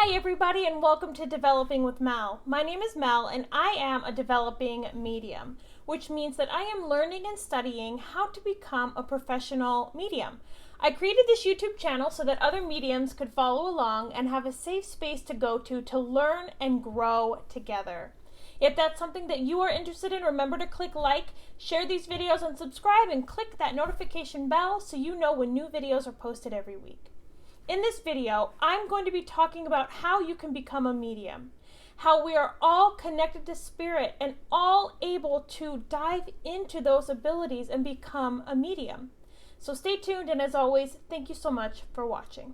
Hi everybody and welcome to Developing with Mel. My name is Mel and I am a developing medium, which means that I am learning and studying how to become a professional medium. I created this YouTube channel so that other mediums could follow along and have a safe space to go to learn and grow together. If that's something that you are interested in, remember to click like, share these videos and subscribe, and click that notification bell so you know when new videos are posted every week. In this video, I'm going to be talking about how you can become a medium, how we are all connected to spirit and all able to dive into those abilities and become a medium. So stay tuned, and as always, thank you so much for watching.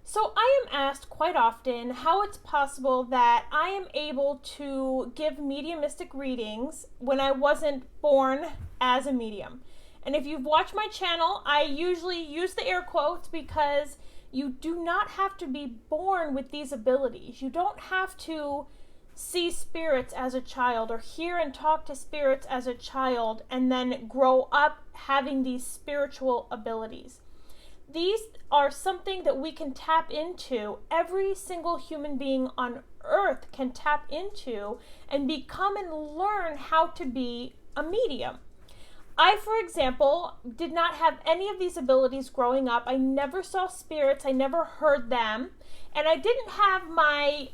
So I am asked quite often how it's possible that I am able to give mediumistic readings when I wasn't born as a medium. And if you've watched my channel, I usually use the air quotes because you do not have to be born with these abilities. You don't have to see spirits as a child or hear and talk to spirits as a child and then grow up having these spiritual abilities. These are something that we can tap into. Every single human being on earth can tap into and become and learn how to be a medium. I, for example, did not have any of these abilities growing up. I never saw spirits. I never heard them. And I didn't have my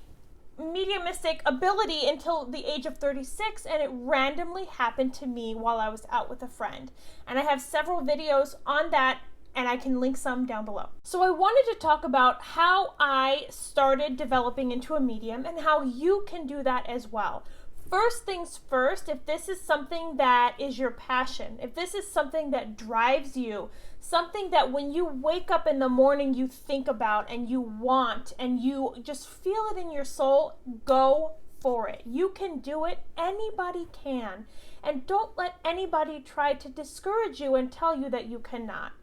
mediumistic ability until the age of 36, and it randomly happened to me while I was out with a friend. And I have several videos on that, and I can link some down below. So I wanted to talk about how I started developing into a medium and how you can do that as well. First things first, if this is something that is your passion, if this is something that drives you, something that when you wake up in the morning you think about and you want and you just feel it in your soul, go for it. You can do it. Anybody can. And don't let anybody try to discourage you and tell you that you cannot.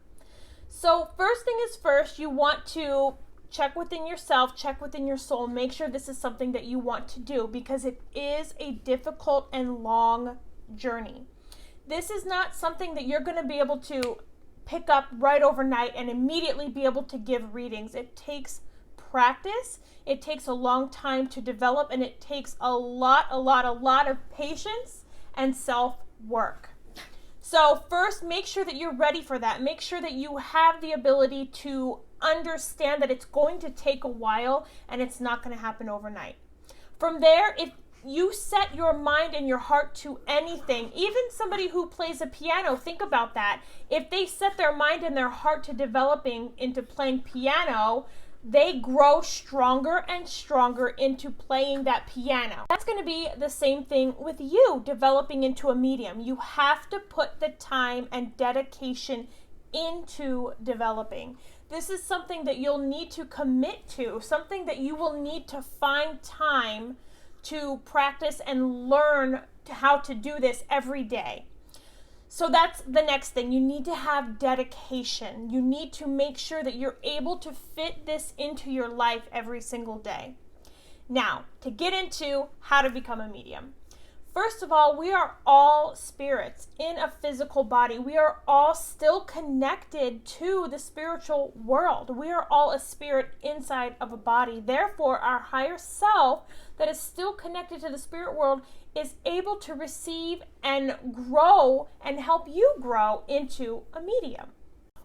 So first thing is first, you want to check within yourself, check within your soul, make sure this is something that you want to do because it is a difficult and long journey. This is not something that you're going to be able to pick up right overnight and immediately be able to give readings. It takes practice, it takes a long time to develop, and it takes a lot of patience and self-work. So first, make sure that you're ready for that. Make sure that you have the ability to understand that it's going to take a while and it's not going to happen overnight. From there, if you set your mind and your heart to anything, even somebody who plays a piano, think about that. If they set their mind and their heart to developing into playing piano, they grow stronger and stronger into playing that piano. That's going to be the same thing with you developing into a medium. You have to put the time and dedication into developing. This is something that you'll need to commit to, something that you will need to find time to practice and learn how to do this every day. So that's the next thing. You need to have dedication. You need to make sure that you're able to fit this into your life every single day. Now, to get into how to become a medium. First of all, we are all spirits in a physical body. We are all still connected to the spiritual world. We are all a spirit inside of a body. Therefore, our higher self that is still connected to the spirit world is able to receive and grow and help you grow into a medium.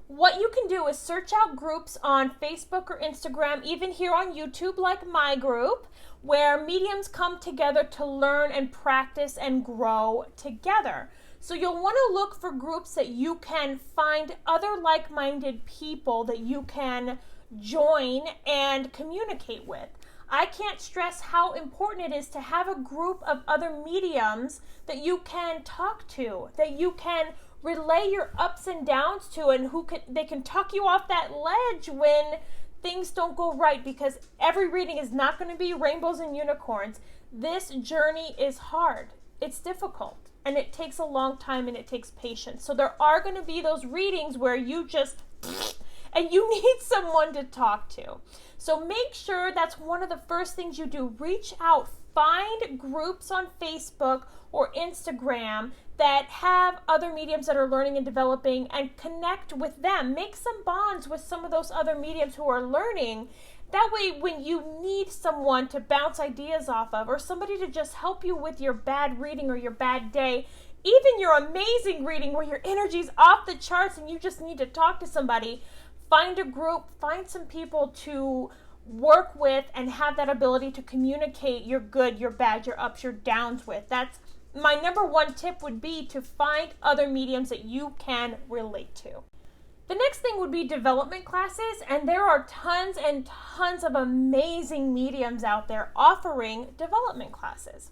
What you can do is search out groups on Facebook or Instagram, even here on YouTube like my group, where mediums come together to learn and practice and grow together. So you'll want to look for groups that you can find other like-minded people that you can join and communicate with. I can't stress how important it is to have a group of other mediums that you can talk to, that you can relay your ups and downs to, and they can talk you off that ledge when things don't go right, because every reading is not going to be rainbows and unicorns. This journey is hard. It's difficult, and it takes a long time, and it takes patience. So there are going to be those readings where you just and you need someone to talk to. So make sure that's one of the first things you do. Reach out, find groups on Facebook or Instagram that have other mediums that are learning and developing, and connect with them. Make some bonds with some of those other mediums who are learning. That way, when you need someone to bounce ideas off of, or somebody to just help you with your bad reading or your bad day, even your amazing reading where your energy's off the charts and you just need to talk to somebody, find a group, find some people to work with and have that ability to communicate your good, your bad, your ups, your downs with. That's my number one tip, would be to find other mediums that you can relate to. The next thing would be development classes, and there are tons and tons of amazing mediums out there offering development classes.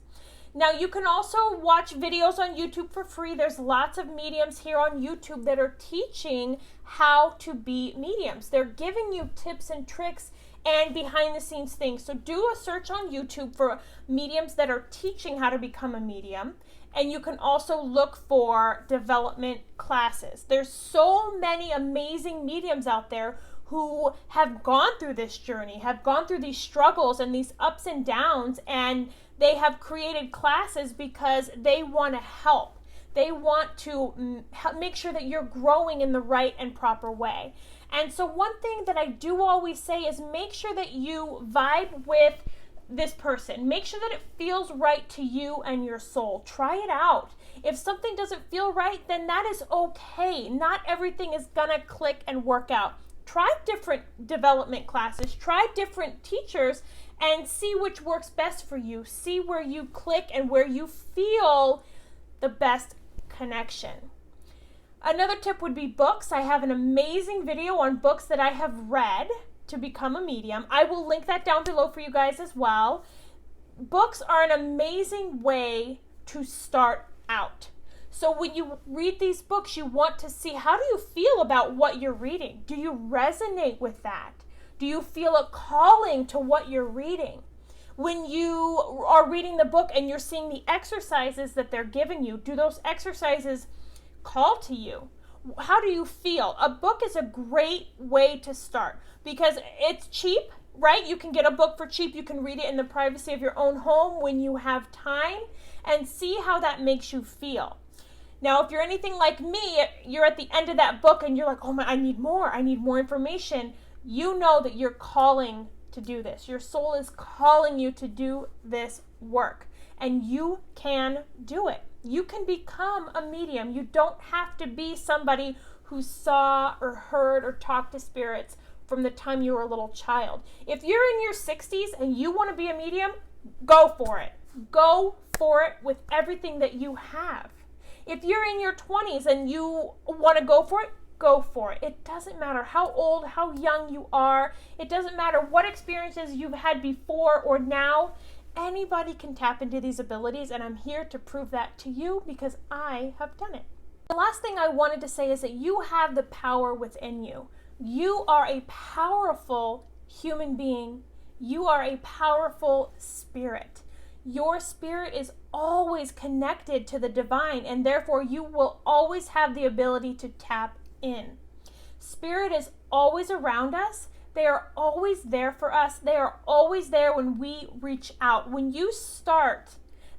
Now, you can also watch videos on YouTube for free. There's lots of mediums here on YouTube that are teaching how to be mediums. They're giving you tips and tricks and behind the scenes things. So do a search on YouTube for mediums that are teaching how to become a medium. And you can also look for development classes. There's so many amazing mediums out there who have gone through this journey, have gone through these struggles and these ups and downs, and they have created classes because they want to help. They want to make sure that you're growing in the right and proper way. And so one thing that I do always say is make sure that you vibe with this person. Make sure that it feels right to you and your soul. Try it out. If something doesn't feel right, then that is okay. Not everything is gonna click and work out. Try different development classes. Try different teachers and see which works best for you. See where you click and where you feel the best connection. Another tip would be books. I have an amazing video on books that I have read to become a medium. I will link that down below for you guys as well. Books are an amazing way to start out. So when you read these books, you want to see, how do you feel about what you're reading? Do you resonate with that? Do you feel a calling to what you're reading? When you are reading the book and you're seeing the exercises that they're giving you, do those exercises call to you? How do you feel? A book is a great way to start because it's cheap, right? You can get a book for cheap. You can read it in the privacy of your own home when you have time, and see how that makes you feel. Now, if you're anything like me, you're at the end of that book and you're like, oh my, I need more information. You know that you're calling to do this. Your soul is calling you to do this work, and you can do it. You can become a medium. You don't have to be somebody who saw or heard or talked to spirits from the time you were a little child. If you're in your 60s and you want to be a medium, go for it. Go for it with everything that you have. If you're in your 20s and you want to go for it, go for it. It doesn't matter how old, how young you are. It doesn't matter what experiences you've had before or now. Anybody can tap into these abilities, and I'm here to prove that to you because I have done it. The last thing I wanted to say is that you have the power within you. You are a powerful human being. You are a powerful spirit. Your spirit is always connected to the divine, and therefore you will always have the ability to tap in. Spirit is always around us. They are always there for us. They are always there when we reach out. When you start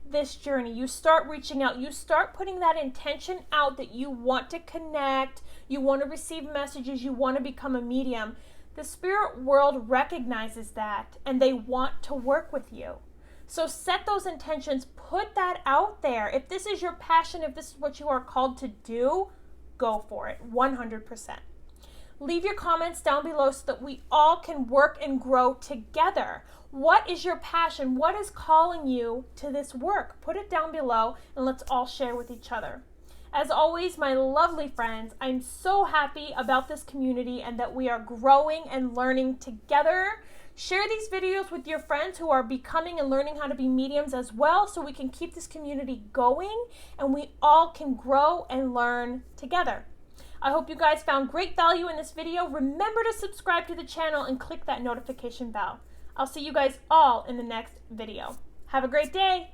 this journey, you start reaching out, you start putting that intention out that you want to connect, you want to receive messages, you want to become a medium. The spirit world recognizes that, and they want to work with you. So set those intentions, put that out there. If this is your passion, if this is what you are called to do, go for it, 100%. Leave your comments down below so that we all can work and grow together. What is your passion? What is calling you to this work? Put it down below and let's all share with each other. As always, my lovely friends, I'm so happy about this community and that we are growing and learning together. Share these videos with your friends who are becoming and learning how to be mediums as well, so we can keep this community going and we all can grow and learn together. I hope you guys found great value in this video. Remember to subscribe to the channel and click that notification bell. I'll see you guys all in the next video. Have a great day.